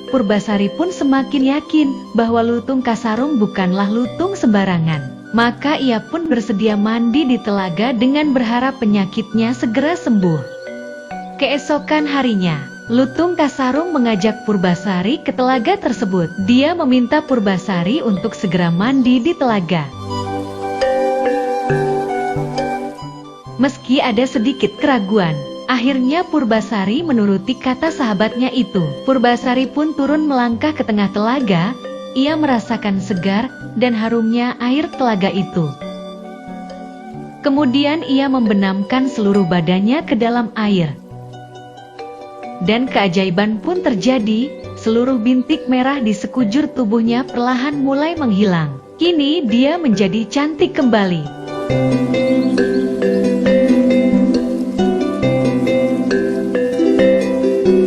Purbasari pun semakin yakin bahwa Lutung Kasarung bukanlah lutung sembarangan. Maka ia pun bersedia mandi di telaga dengan berharap penyakitnya segera sembuh. Keesokan harinya, Lutung Kasarung mengajak Purbasari ke telaga tersebut. Dia meminta Purbasari untuk segera mandi di telaga. Meski ada sedikit keraguan, akhirnya Purbasari menuruti kata sahabatnya itu. Purbasari pun turun melangkah ke tengah telaga. Ia merasakan segar dan harumnya air telaga itu. Kemudian ia membenamkan seluruh badannya ke dalam air. Dan keajaiban pun terjadi, seluruh bintik merah di sekujur tubuhnya perlahan mulai menghilang. Kini dia menjadi cantik kembali.